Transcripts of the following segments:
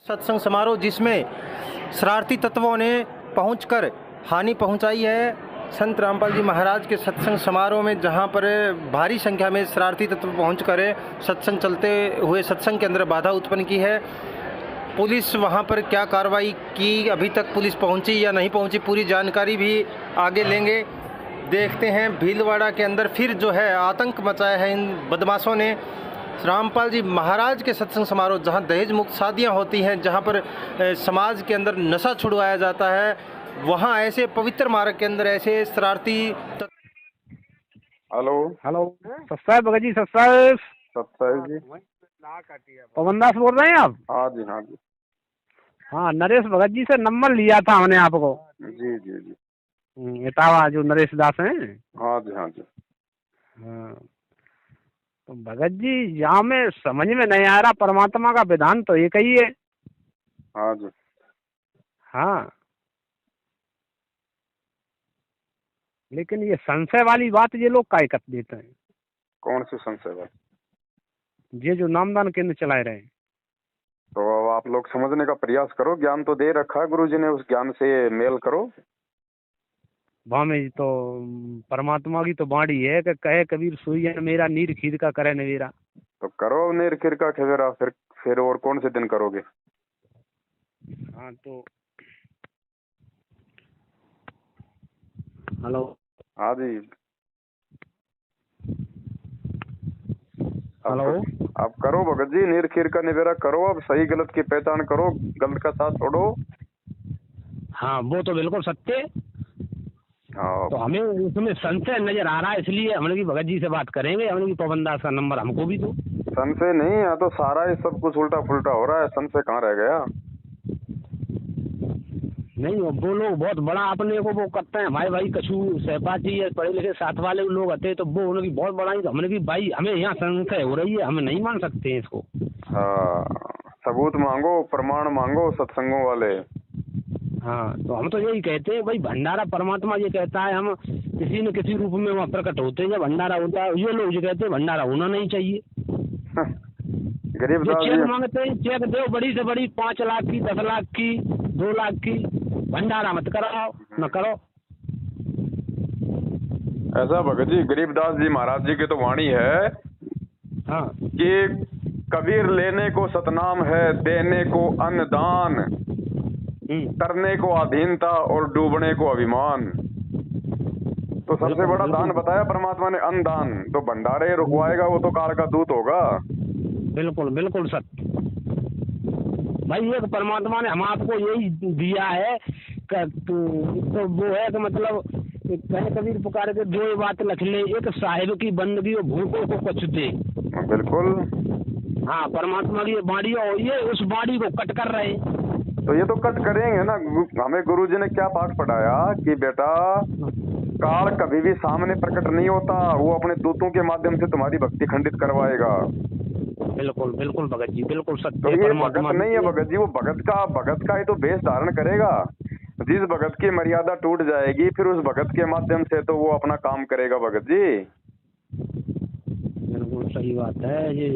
सत्संग समारोह जिसमें शरारती तत्वों ने पहुंचकर हानि पहुंचाई है संत रामपाल जी महाराज के सत्संग समारोह में, जहां पर भारी संख्या में शरारती तत्व पहुंचकर सत्संग चलते हुए सत्संग के अंदर बाधा उत्पन्न की है। पुलिस वहां पर क्या कार्रवाई की, अभी तक पुलिस पहुंची या नहीं पहुंची, पूरी जानकारी भी आगे लेंगे। देखते हैं भीलवाड़ा के अंदर फिर जो है आतंक मचाया है इन बदमाशों ने। रामपाल जी महाराज के सत्संग समारोह जहां दहेज मुक्त शादियां होती हैं, जहां पर समाज के अंदर नशा छुड़वाया जाता है, वहां ऐसे पवित्र मार्ग के अंदर ऐसे शरारती हेलो हेलो सत्साहेब भगत जी, सत्साहेब सत्साहेब जी। पवन दास बोल रहे हैं आप? हाँ जी हाँ जी। हाँ, नरेश भगत जी से नंबर लिया था हमने आपको। जी जी जी। इटावा जो नरेश दास हैं। हाँ जी हाँ जी। हाँ, तो भगत जी यहाँ में समझ में नहीं आ रहा, परमात्मा का विधान तो एक ही है। हाँ जी। हाँ, लेकिन ये संशय वाली बात ये लोग काय कर देते हैं। कौन सी संशय बात? ये जो नामदान केंद्र चलाए रहे हैं, तो अब आप लोग समझने का प्रयास करो, ज्ञान तो दे रखा है गुरु जी ने, उस ज्ञान से मेल करो। वहाँ में तो परमात्मा की तो बाणी है कि कहे कबीर सुइया मेरा नीर खीर का करे नवेरा। तो करो नेर खिर का खेवेरा, फिर और कौन से दिन करोगे? हाँ तो हेलो। हाँ जी। हेलो। आप करो भगत जी, नीर खीर का निवेरा करो, अब सही गलत की पहचान करो, गलत का साथ छोड़ो। हाँ, वो तो बिल्कुल सत्य है। हाँ तो हमें उसमें संशय नजर आ रहा है, इसलिए हमने की भगत जी से बात करेंगे। हमने की पवन दास का नंबर हमको भी दो। संशय नहीं है, तो सारा ही सब कुछ उल्टा फुल्टा हो रहा है, संशय कहाँ रह गया? नहीं, वो लोग बहुत बड़ा अपने को वो करते हैं, हमारे भाई कछु सहपाठी या पढ़े लिखे साथ वाले लोग आते हैं, तो वो उनकी बहुत बड़ा ही हमने की भाई हमें यहाँ संशय हो रही है, हम नहीं मान सकते हैं इसको। हाँ, सबूत मांगो, प्रमाण मांगो सत्संगों वाले। हाँ, तो हम तो यही कहते हैं भाई, भंडारा परमात्मा ये कहता है हम किसी न किसी रूप में वहाँ प्रकट होते हैं जब भंडारा होता है। ये लोग ये कहते हैं भंडारा होना नहीं चाहिए। गरीब जो दास चेक जी। मांगते हैं, चेक दो बड़ी से बड़ी 5 लाख की, 10 लाख की, 2 लाख की, भंडारा मत कराओ, न करो। ऐसा भगत जी, गरीबदास जी महाराज जी की तो वाणी है हाँ कि कबीर लेने को सतनाम है, देने को अन्नदान, करने को अधीनता और डूबने को अभिमान। तो सबसे बड़ा दान बताया परमात्मा ने, अन्नदान। तो भंडारे रुकवाएगा वो तो काल का दूत होगा। बिल्कुल बिल्कुल सत्य भाई। एक परमात्मा ने हम आपको यही दिया है तो वो है कि मतलब कहे कबीर पुकार के दो बात लख ले, एक साहिब की बंदगी और भूखों को कुछ दे। बिल्कुल। हाँ, परमात्मा की बाणी और ये उस बाणी को कट कर रहे हैं। तो ये तो कट करेंगे ना। हमें गुरु जी ने क्या पाठ पढ़ाया कि बेटा काल कभी भी सामने प्रकट नहीं होता, वो अपने दूतों के माध्यम से तुम्हारी भक्ति खंडित करवाएगा। बिल्कुल बिल्कुल भगत जी, बिल्कुल सत्य। तो ये भगत नहीं है भगत जी, वो भगत का ही तो वेश धारण करेगा। जिस भगत की मर्यादा टूट जाएगी फिर उस भगत के माध्यम से तो वो अपना काम करेगा भगत जी। बिल्कुल सही बात है ये।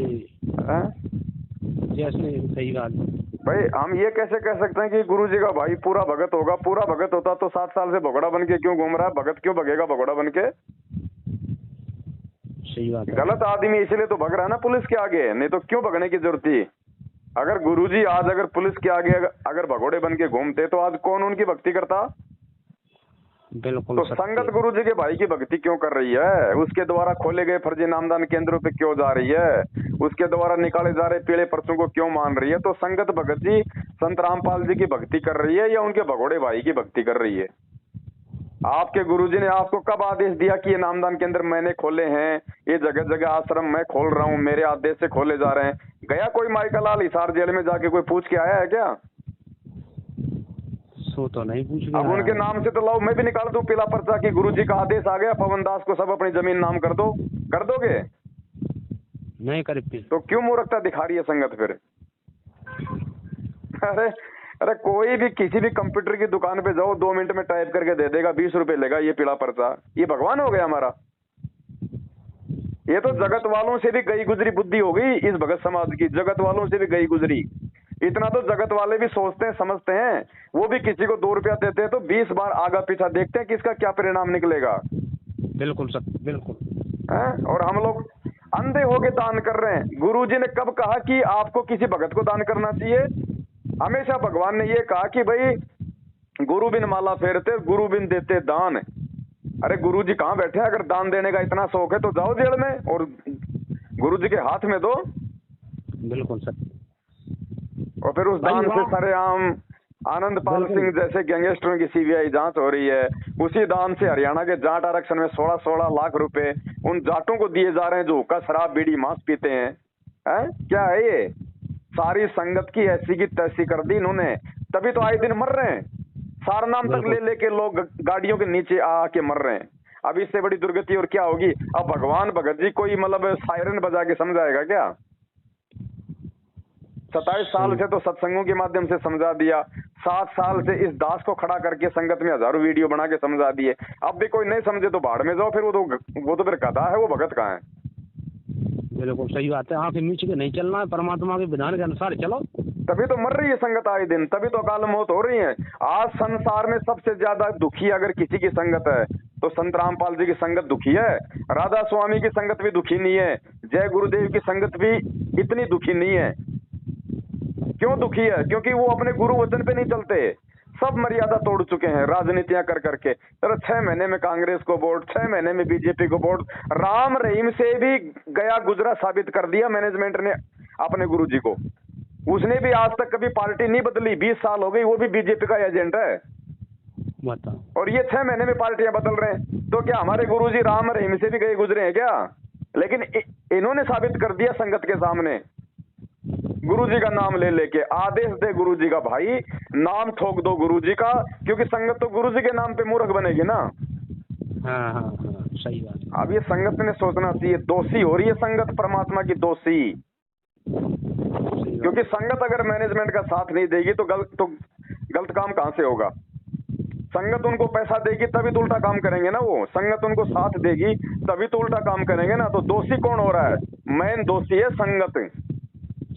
जैसे सही बात है भाई, हम ये कैसे कह सकते हैं कि गुरु जी का भाई पूरा भगत होगा? पूरा भगत होता तो 7 साल से भगोड़ा बन के क्यों घूम रहा है? भगत क्यों भगेगा भगोड़ा बन के? सही बात है। गलत आदमी इसलिए तो भग रहा है ना पुलिस के आगे, नहीं तो क्यों भगने की जरूरत थी? अगर गुरुजी आज अगर पुलिस के आगे अगर भगोड़े बन के घूमते तो आज कौन उनकी भक्ति करता? बिल्कुल। तो संगत गुरुजी के भाई की भक्ति क्यों कर रही है? उसके द्वारा खोले गए फर्जी नामदान केंद्रों पे क्यों जा रही है? उसके द्वारा निकाले जा रहे पीले पर्चों को क्यों मान रही है? तो संगत भगत जी संत रामपाल जी की भक्ति कर रही है या उनके भगोड़े भाई की भक्ति कर रही है? आपके गुरुजी ने आपको कब आदेश दिया कि ये नामदान केंद्र मैंने खोले हैं, ये जगह जगह आश्रम मैं खोल रहा हूँ, मेरे आदेश से खोले जा रहे हैं? गया कोई माइकल लाल हिसार जेल में जाके कोई पूछ के आया है क्या? सो तो नहीं पूछ अब उनके नाम से तो लाओ, मैं भी निकाल दूं पीला पर्चा कि गुरुजी का आदेश आ गया, पवन दास को सब अपनी जमीन नाम कर दो। कर दोगे? नहीं कर। तो क्यों मूर्खता दिखा रही है संगत फिर? अरे कोई भी किसी भी कंप्यूटर की दुकान पे जाओ, 2 मिनट में टाइप करके दे देगा, 20 रुपए लेगा ये पीला पर्चा। ये भगवान हो गया हमारा? ये तो जगत वालों से भी गई गुजरी बुद्धि हो गई इस भगत समाज की, जगत वालों से भी गई गुजरी। इतना तो जगत वाले भी सोचते हैं, समझते हैं। वो भी किसी को 2 रुपया देते हैं तो 20 बार आगा पीछा देखते हैं कि इसका क्या परिणाम निकलेगा। बिल्कुल सर, बिल्कुल। हैं? और हम लोग अंधे होके दान कर रहे हैं। गुरुजी ने कब कहा कि आपको किसी भगत को दान करना चाहिए? हमेशा भगवान ने ये कहा कि भाई गुरु बिन माला फेरते, गुरु बिन देते दान। अरे गुरुजी कहाँ बैठे हैं? अगर दान देने का इतना शौक है तो जाओ जेल में और गुरुजी के हाथ में दो। बिल्कुल सर। और फिर उस दान से सरेआम आनंदपाल सिंह जैसे गैंगस्टरों की सीबीआई जांच हो रही है। उसी दान से हरियाणा के जाट आरक्षण में 16-16 लाख रुपए उन जाटों को दिए जा रहे हैं जो हुक्का शराब बीड़ी मांस पीते हैं। क्या है ये? सारी संगत की ऐसी की तैसी कर दी इन्होंने, तभी तो आए दिन मर रहे हैं। सारनाम तक ले लेके लोग गाड़ियों के नीचे आके मर रहे हैं। अब इससे बड़ी दुर्गति और क्या होगी? अब भगवान भगत जी कोई मतलब सायरन बजा के समझाएगा क्या? 27 साल से तो सत्संगों के माध्यम से समझा दिया, 7 साल से इस दास को खड़ा करके संगत में हजारों वीडियो बना के समझा दिए। अब भी कोई नहीं समझे तो भाड़ में जाओ। फिर वो तो फिर गधा है, वो भगत कहाँ है? बिल्कुल सही बात है। आंखें मीच के नहीं चलना है, परमात्मा के विधान के अनुसार चलो। तभी तो मर रही है संगत आए दिन, तभी तो अकाल मौत हो रही है। आज संसार में सबसे ज्यादा दुखी अगर किसी की संगत है तो संत रामपाल जी की संगत दुखी है। राधा स्वामी की संगत भी दुखी नहीं है। जय गुरुदेव की संगत भी इतनी दुखी नहीं है। क्यों दुखी है? क्योंकि वो अपने गुरु वचन पे नहीं चलते। सब मर्यादा तोड़ चुके हैं राजनीतियां कर करके। तो 6 महीने में कांग्रेस को वोट, 6 महीने में बीजेपी को वोट। राम रहीम से भी गया गुजरा साबित कर दिया मैनेजमेंट ने अपने गुरुजी को। उसने भी आज तक कभी पार्टी नहीं बदली, 20 साल हो गई, वो भी बीजेपी का एजेंट है। और ये 6 महीने में पार्टियां बदल रहे हैं। तो क्या हमारे गुरुजी राम रहीम से भी गए गुजरे हैं क्या? लेकिन इन्होंने साबित कर दिया संगत के सामने, गुरुजी का नाम ले लेके। आदेश दे गुरुजी का भाई, नाम ठोक दो गुरुजी का, क्योंकि संगत तो गुरुजी के नाम पे मूर्ख बनेगी ना। हाँ, सही बात है। अब ये संगत ने सोचना चाहिए, दोषी हो रही है संगत परमात्मा की, दोषी। क्योंकि संगत अगर मैनेजमेंट का साथ नहीं देगी तो गलत काम कहां से होगा? संगत उनको पैसा देगी तभी तो उल्टा काम करेंगे ना वो। संगत उनको साथ देगी तभी तो उल्टा काम करेंगे ना। तो दोषी कौन हो रहा है? मेन दोषी है संगत।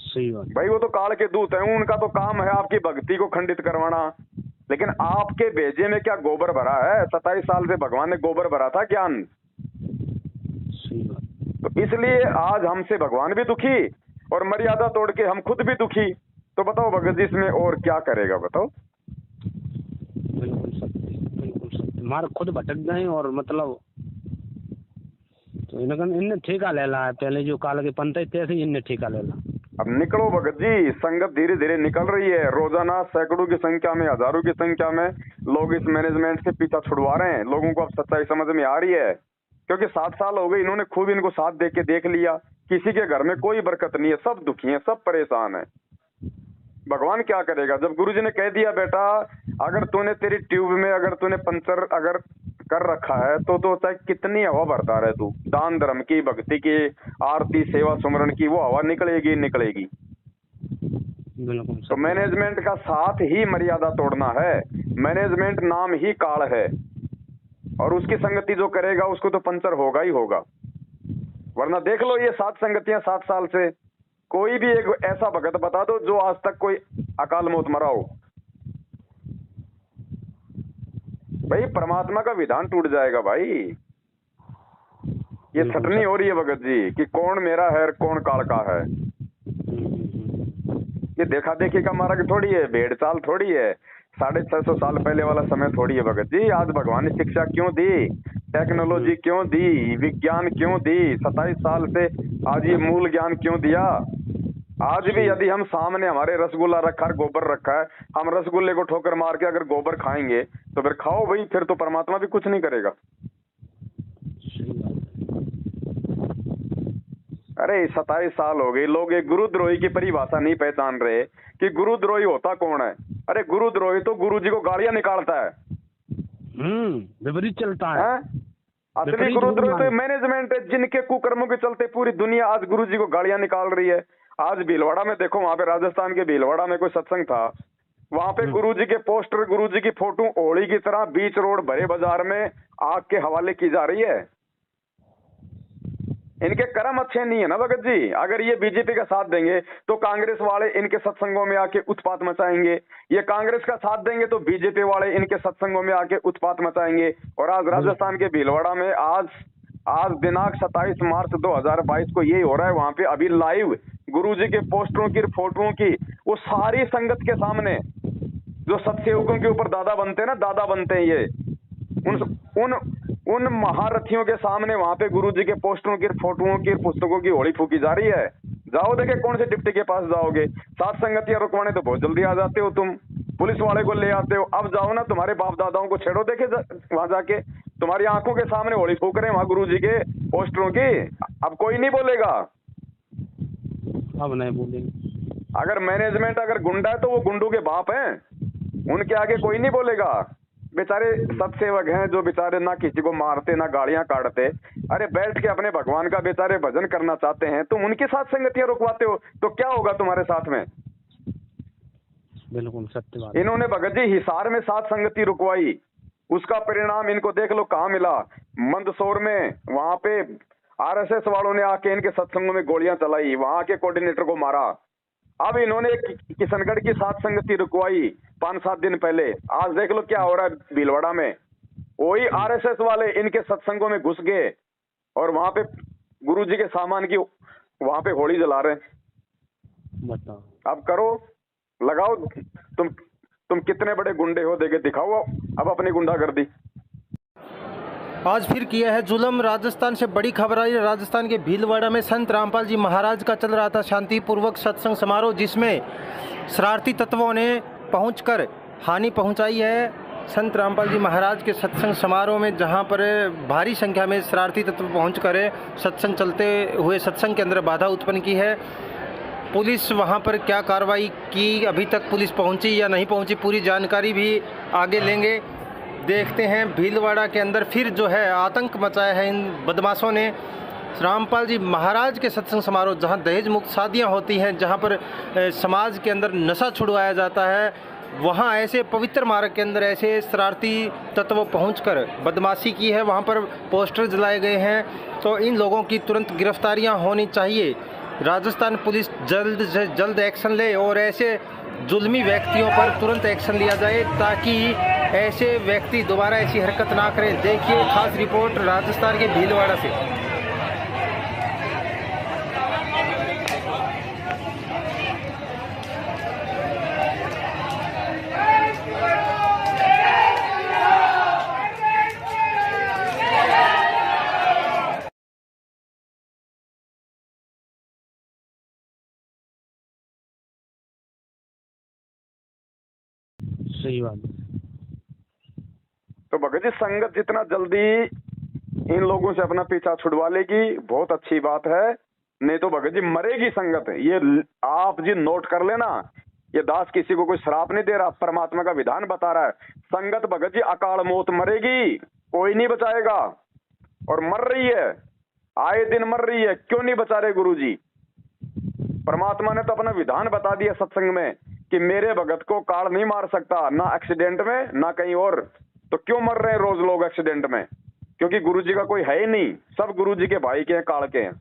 सही बात भाई वो तो काल के दूत है, उनका तो काम है आपकी भक्ति को खंडित करवाना। लेकिन आपके भेजे में क्या गोबर भरा है? 27 साल से भगवान ने गोबर भरा था ज्ञान। सही बात। तो इसलिए आज हमसे भगवान भी दुखी और मर्यादा तोड़ के हम खुद भी दुखी। तो बताओ भगत जी इसमें और क्या करेगा? बताओ। बिल्कुल सत्य, बिल्कुल सत्य। हमारे खुद भटक गए और मतलब तो इन्हें ठेका ले ला है। पहले जो काल के पंथ थे ऐसे इन्हें ठेका ले ला। अब निकलो भगत जी, संगत धीरे धीरे निकल रही है। रोजाना सैकड़ों की संख्या में, हजारों की संख्या में लोग इस मैनेजमेंट से पीछा छुड़वा रहे हैं। लोगों को अब सच्चाई समझ में आ रही है, क्योंकि 7 साल हो गए इन्होंने खूब इनको साथ दे के देख लिया। किसी के घर में कोई बरकत नहीं है, सब दुखी हैं, सब परेशान है। भगवान क्या करेगा? जब गुरुजी ने कह दिया बेटा अगर तूने तेरी ट्यूब में अगर तूने पंचर अगर कर रखा है तो चाहे कितनी हवा भरता रहे तू, दान धर्म की, भक्ति की, आरती सेवा सुमरण की, वो हवा निकलेगी निकलेगी। तो मैनेजमेंट का साथ ही मर्यादा तोड़ना है। मैनेजमेंट नाम ही काल है और उसकी संगति जो करेगा उसको तो पंचर होगा ही होगा। वरना देख लो ये 7 संगतियां 7 साल से, कोई भी एक ऐसा भगत बता दो जो आज तक कोई अकाल मौत मरा हो। भाई परमात्मा का विधान टूट जाएगा भाई। ये छटनी हो रही है भगत जी कि कौन मेरा है और कौन काल का है। ये देखा देखी का मार्ग थोड़ी है, भेड़ चाल थोड़ी है। 650 साल पहले वाला समय थोड़ी है भगत जी। आज भगवान ने शिक्षा क्यों दी, टेक्नोलॉजी क्यों दी, विज्ञान क्यों दी? 27 साल से आज ये मूल ज्ञान क्यों दिया? आज भी यदि हम सामने हमारे रसगुल्ला रखा है, गोबर रखा है, हम रसगुल्ले को ठोकर मार के अगर गोबर खाएंगे तो फिर खाओ भाई, फिर तो परमात्मा भी कुछ नहीं करेगा। अरे 27 साल हो गए, लोग एक गुरुद्रोही की परिभाषा नहीं पहचान रहे कि गुरुद्रोही होता कौन है। अरे गुरुद्रोही तो गुरु जी को गालियां निकालता है, विपरीत चलता है। असली गुरुद्रोही तो मैनेजमेंट है जिनके कुकर्मों के चलते पूरी दुनिया आज गुरु जी को गालियां निकाल रही है। आज भीलवाड़ा में देखो, वहां पे राजस्थान के भीलवाड़ा में कोई सत्संग था, वहां पे गुरुजी के पोस्टर, गुरुजी की फोटो ओली की तरह बीच रोड भरे बाजार में आग के हवाले की जा रही है। इनके कर्म अच्छे नहीं है ना भगत जी। अगर ये बीजेपी का साथ देंगे तो कांग्रेस वाले इनके सत्संगों में आके उत्पात मचाएंगे, ये कांग्रेस का साथ देंगे तो बीजेपी वाले इनके सत्संगों में आके उत्पात मचाएंगे। और आज राजस्थान के भीलवाड़ा में आज दिनांक 27 मार्च 2022 को ये हो रहा है। वहां पे अभी लाइव गुरुजी के पोस्टरों की, फोटोओं की, वो सारी संगत के सामने जो सत्सेवकों के ऊपर दादा बनते हैं ना, दादा बनते हैं ये, उन महारथियों के सामने वहां पे गुरुजी के पोस्टरों की, फोटोओं की, पुस्तकों की होली फूकी जा रही है। जाओ देखे कौन से डिप्टी के पास जाओगे। सात संगतियां रुकवाने तो बहुत जल्दी आ जाते हो तुम, पुलिस वाले को ले आते हो। अब जाओ ना, तुम्हारे बाप दादाओं को छेड़ो देखे वहां जाके, तुम्हारी आंखों के सामने होली फूक रहे हैं वहां गुरुजी के पोस्टरों की। अब कोई नहीं बोलेगा, अब नहीं बोलेंगे। अगर मैनेजमेंट अगर गुंडा है तो वो गुंडों के बाप हैं, उनके आगे कोई नहीं बोलेगा। बेचारे सत्सेवक हैं जो बेचारे ना किसी को मारते ना गाड़ियां काटते, अरे बैठ के अपने भगवान का बेचारे भजन करना चाहते हैं, तुम उनके साथ संगतियां रुकवाते हो तो क्या होगा तुम्हारे साथ में। बिल्कुल सत्य बात। इन्होंने भगत जी हिसार में 7 संगति रुकवाई, उसका परिणाम इनको देख लो कहाँ मिला। मंदसौर में वहां पे आरएसएस वालों ने आके इनके सत्संगों में गोलियां चलाई, वहां के कोऑर्डिनेटर को मारा। अब इन्होंने किशनगढ़ की 7 संगति रुकवाई 5-7 दिन पहले, आज देख लो क्या हो रहा है भीलवाड़ा में। वही आरएसएस वाले इनके सत्संगों में घुस गए और वहां पे गुरुजी के सामान की वहां पे होली जला रहे हैं। बताओ, अब करो, लगाओ, तुम कितने बड़े गुंडे हो, देखे दिखाओ अब अपनी गुंडागर्दी। आज फिर किया है जुल्म। राजस्थान से बड़ी खबर आई है। राजस्थान के भीलवाड़ा में संत रामपाल जी महाराज का चल रहा था शांतिपूर्वक सत्संग समारोह, जिसमें शरारती तत्वों ने पहुंचकर हानि पहुंचाई है संत रामपाल जी महाराज के सत्संग समारोह में, जहां पर भारी संख्या में शरारती तत्व पहुंचकर सत्संग चलते हुए सत्संग के अंदर बाधा उत्पन्न की है। पुलिस वहां पर क्या कार्रवाई की, अभी तक पुलिस पहुंची या नहीं पहुंची, पूरी जानकारी भी आगे लेंगे। देखते हैं भीलवाड़ा के अंदर फिर जो है आतंक मचाया है इन बदमाशों ने। रामपाल जी महाराज के सत्संग समारोह, जहां दहेज मुक्त शादियां होती हैं, जहां पर समाज के अंदर नशा छुड़वाया जाता है, वहां ऐसे पवित्र मार्ग के अंदर ऐसे शरारती तत्व पहुंचकर बदमाशी की है। वहां पर पोस्टर जलाए गए हैं, तो इन लोगों की तुरंत गिरफ्तारियां होनी चाहिए। राजस्थान पुलिस जल्द से जल्द एक्शन ले और ऐसे जुल्मी व्यक्तियों पर तुरंत एक्शन लिया जाए, ताकि ऐसे व्यक्ति दोबारा ऐसी हरकत ना करें। देखिए खास रिपोर्ट राजस्थान के भीलवाड़ा से। सही बात। तो भगत जी संगत जितना जल्दी इन लोगों से अपना पीछा छुड़वा लेगी बहुत अच्छी बात है, नहीं तो भगत जी मरेगी संगत। ये आप जी नोट कर लेना, ये दास किसी को कोई श्राप नहीं दे रहा, परमात्मा का विधान बता रहा है। संगत भगत जी अकाल मौत मरेगी, कोई नहीं बचाएगा, और मर रही है, आए दिन मर रही है। क्यों नहीं बचा रहे गुरुजी? परमात्मा ने तो अपना विधान बता दिया सत्संग में कि मेरे भगत को काल नहीं मार सकता, ना एक्सीडेंट में ना कहीं और। तो क्यों मर रहे हैं रोज लोग एक्सीडेंट में? क्योंकि गुरुजी का कोई है ही नहीं, सब गुरुजी के भाई के हैं, काल के हैं।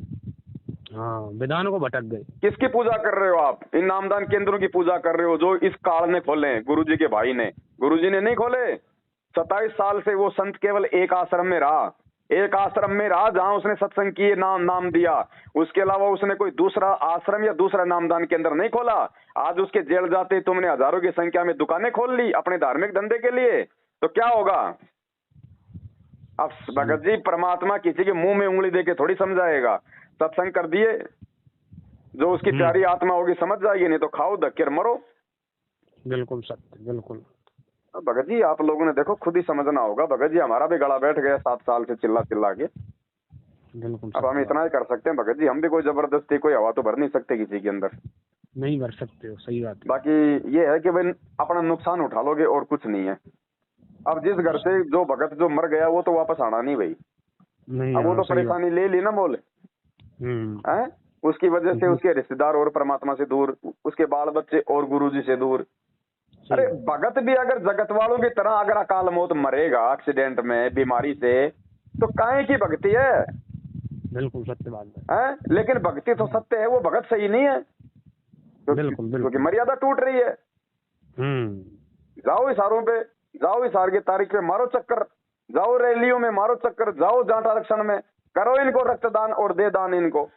हाँ, विधान को भटक गए। किसकी पूजा कर रहे हो आप? इन नामदान केंद्रों की पूजा कर रहे हो जो इस काल ने खोले, गुरुजी के भाई ने। गुरुजी ने नहीं खोले। 27 साल से वो संत केवल एक आश्रम में रहा, एक आश्रम में रहा जहां उसने सत्संग किए, नाम दिया। उसके अलावा उसने कोई दूसरा आश्रम या दूसरा नामदान केंद्र नहीं खोला। आज उसके जेल जाते तुमने हजारों की संख्या में दुकानें खोल ली अपने धार्मिक धंधे के लिए, तो क्या होगा? अब भगत जी परमात्मा किसी के मुंह में उंगली देके थोड़ी समझाएगा। सत्संग कर दिए, जो उसकी प्यारी आत्मा होगी समझ जाएगी, नहीं तो खाओ धक्के और मरो। बिल्कुल सत्य, बिल्कुल। भगत जी आप लोगों ने देखो खुद ही समझना होगा। भगत जी हमारा भी गला बैठ गया 7 साल से चिल्ला चिल्ला के। बिल्कुल। अब हम इतना ही कर सकते हैं भगत जी, हम भी कोई जबरदस्ती कोई हवा तो भर नहीं सकते किसी के अंदर, नहीं भर सकते हो। सही बात है। बाकी ये है कि भाई अपना नुकसान उठा लोगे और कुछ नहीं है। अब जिस घर से जो भगत जो मर गया वो तो वापस आना नहीं भाई, नहीं। अब वो तो परेशानी ले ली ना बोल है, उसकी वजह से उसके रिश्तेदार और परमात्मा से दूर, उसके बाल बच्चे और गुरुजी से दूर। अरे भगत भी अगर जगत वालों की तरह अगर अकाल मौत मरेगा एक्सीडेंट में बीमारी से, तो काहे की भक्ति है? बिल्कुल सत्य बात है। हैं? लेकिन भक्ति तो सत्य है, वो भगत सही नहीं है। बिल्कुल क्योंकि मर्यादा टूट रही है। जाओ इशारों पे, जाओ इशार की तारीख पे मारो चक्कर, जाओ रैलियों में मारो चक्कर, जाओ जाट आरक्षण में, करो इनको रक्तदान और दे दान, इनको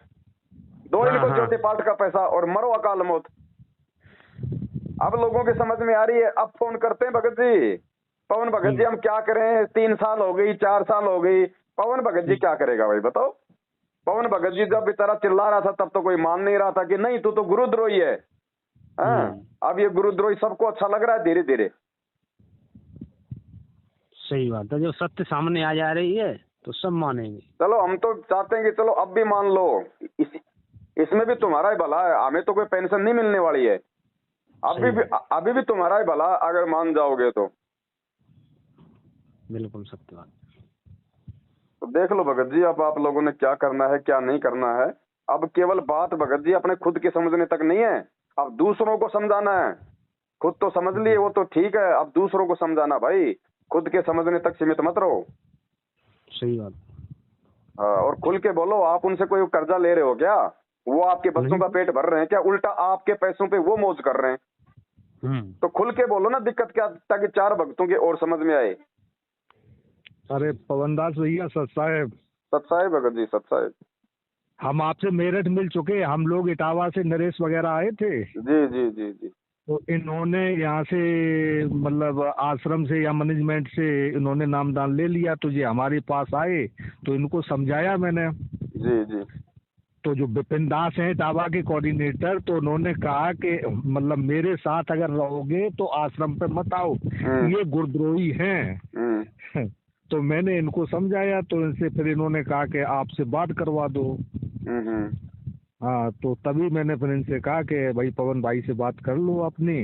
दो, इनको ज्योति पाठ का पैसा और मरो अकाल मौत। अब लोगों की समझ में आ रही है। अब फोन करते हैं भगत जी, पवन भगत जी हम क्या करें, 3 साल हो गई, 4 साल हो गई। पवन भगत जी क्या करेगा भाई बताओ? पवन भगत जी जब बेचारा चिल्ला रहा था तब तो कोई मान नहीं रहा था कि नहीं तू तो गुरुद्रोही है। अब ये गुरुद्रोही सबको अच्छा लग रहा है धीरे धीरे। सही बात है, जो सत्य सामने आ जा रही है तो सब मानेंगे। चलो हम तो चाहते हैं कि चलो अब भी मान लो, इसमें भी तुम्हारा ही भला है, हमें तो कोई पेंशन नहीं मिलने वाली है। अभी भी तुम्हारा ही भला अगर मान जाओगे तो। बिल्कुल सत्य बात। तो देख लो भगत जी, अब आप लोगों ने क्या करना है क्या नहीं करना है। अब केवल बात भगत जी अपने खुद के समझने तक नहीं है, अब दूसरों को समझाना है। खुद तो समझ लिए वो तो ठीक है, अब दूसरों को समझाना भाई, खुद के समझने तक सीमित मत रहो। सही बात। हाँ, और खुल के बोलो। आप उनसे कोई कर्जा ले रहे हो क्या? वो आपके बच्चों का पेट भर रहे हैं क्या? उल्टा आपके पैसों पे वो मौज कर रहे हैं। तो खुल के बोलो ना दिक्कत क्या, ताकि 4 भक्तों की और समझ में आए। अरे पवनदास भैया, सत साहेब। सत साहेब भगत जी, सत साहेब। हम आपसे मेरठ मिल चुके, हम लोग इटावा से नरेश वगैरह आए थे। जी जी जी जी। तो इन्होंने यहाँ से मतलब आश्रम से या मैनेजमेंट से इन्होंने नामदान ले लिया, तो ये हमारे पास आए तो इनको समझाया मैंने। जी जी। तो जो विपिन दास हैं इटावा के कोऑर्डिनेटर, तो उन्होंने कहा कि मतलब मेरे साथ अगर रहोगे तो आश्रम पे मत आओ, ये गुरुद्रोही हैं। तो मैंने इनको समझाया, तो इनसे फिर इन्होंने कहा कि आपसे बात करवा दो। हाँ, तो तभी मैंने फिर इनसे कहा कि भाई पवन भाई से बात कर लो अपनी,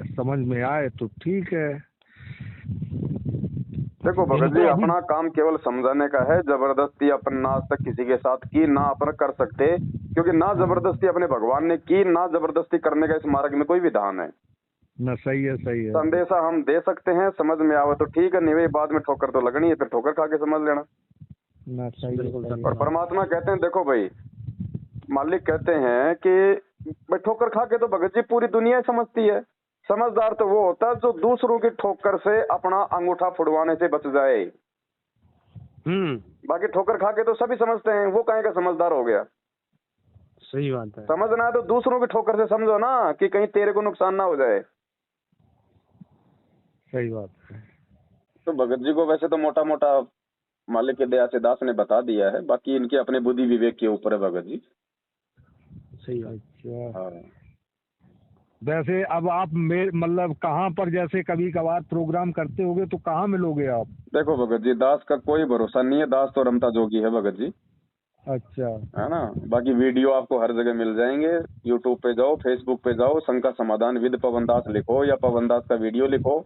समझ में आए तो ठीक है। देखो भगत जी, अपना काम केवल समझाने का है, जबरदस्ती अपन ना आज तक किसी के साथ की, ना अपन कर सकते, क्योंकि ना जबरदस्ती अपने भगवान ने की, ना जबरदस्ती करने का इस मार्ग में कोई विधान है ना। सही है, सही है। संदेशा हम दे सकते हैं, समझ में आवे तो ठीक है, नहीं भाई बाद में ठोकर तो लगनी है, फिर ठोकर खा के समझ लेना ना। सही है। और परमात्मा कहते हैं, देखो भाई मालिक कहते हैं कि भाई ठोकर खा के तो भगत जी पूरी दुनिया समझती है। समझदार तो वो होता है जो दूसरों की ठोकर से अपना अंगूठा फुड़वाने से बच जाए। बाकी ठोकर खा के तो सभी समझते हैं, वो कहीं का समझदार हो गया। सही बात है। समझना है तो दूसरों की ठोकर से समझो ना, कि कहीं तेरे को नुकसान ना हो जाए। सही बात है। तो भगत जी को वैसे तो मोटा मोटा मालिक की दया से दास ने बता दिया है, बाकी इनके अपने बुद्धि विवेक के ऊपर है भगत जी। सही बात। अच्छा, हाँ। वैसे अब आप मतलब कहाँ पर जैसे कभी कभार प्रोग्राम करते होगे तो कहाँ मिलोगे आप? देखो भगत जी, दास का कोई भरोसा नहीं है, दास तो रमता जोगी है भगत जी। अच्छा, है ना। बाकी वीडियो आपको हर जगह मिल जाएंगे, यूट्यूब पे जाओ, फेसबुक पे जाओ, शंका समाधान विद पवन दास लिखो या पवन दास का वीडियो लिखो,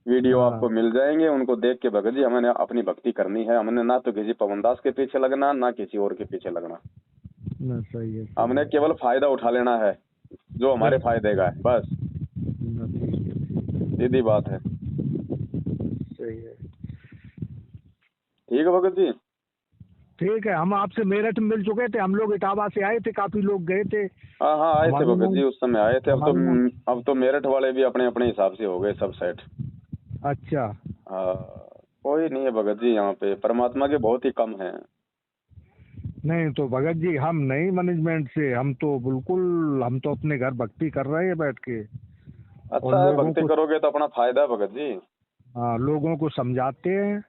वीडियो आपको मिल जाएंगे। उनको देख के भगत जी हमें अपनी भक्ति करनी है, हमने ना तो किसी पवन दास के पीछे लगना, ना किसी और के पीछे लगना। ना। सही है। हमने केवल फायदा उठा लेना है जो हमारे फायदे का है, बस सीधी बात है। सही है। ठीक है भगत जी। ठीक है, हम आपसे मेरठ में मिल चुके थे, हम लोग इटावा से आए थे, काफी लोग गए थे। हाँ हाँ आए थे भगत जी, उस समय आए थे। अब तो मेरठ वाले भी अपने अपने हिसाब से हो गए सब सेट। अच्छा। हाँ, कोई नहीं है भगत जी, यहाँ पे परमात्मा के बहुत ही कम हैं। नहीं तो भगत जी हम नहीं मैनेजमेंट से, हम तो बिल्कुल, हम तो अपने घर भक्ति कर रहे हैं बैठ के। अच्छा है, भक्ति करोगे तो अपना फायदा है भगत जी। हाँ, लोगों को समझाते हैं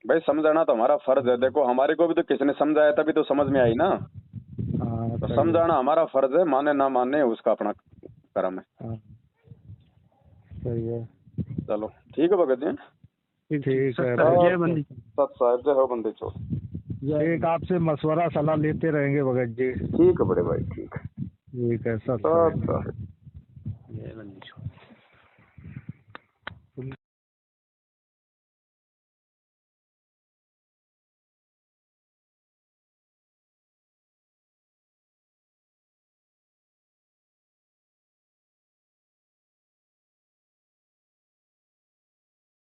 भाई, समझाना तो हमारा फर्ज है। देखो हमारे को भी तो किसी ने समझाया तभी तो समझ में आई ना। तो समझाना हमारा फर्ज है, माने ना माने उसका अपना कर्म है। सही है। चलो ठीक है भगत जी। ठीक है। सत साहिब जय हो बंदी छोड़। एक आपसे मशवरा सलाह लेते रहेंगे भगत जी। ठीक है बड़े भाई, ठीक है। ठीक है, सत साहिब।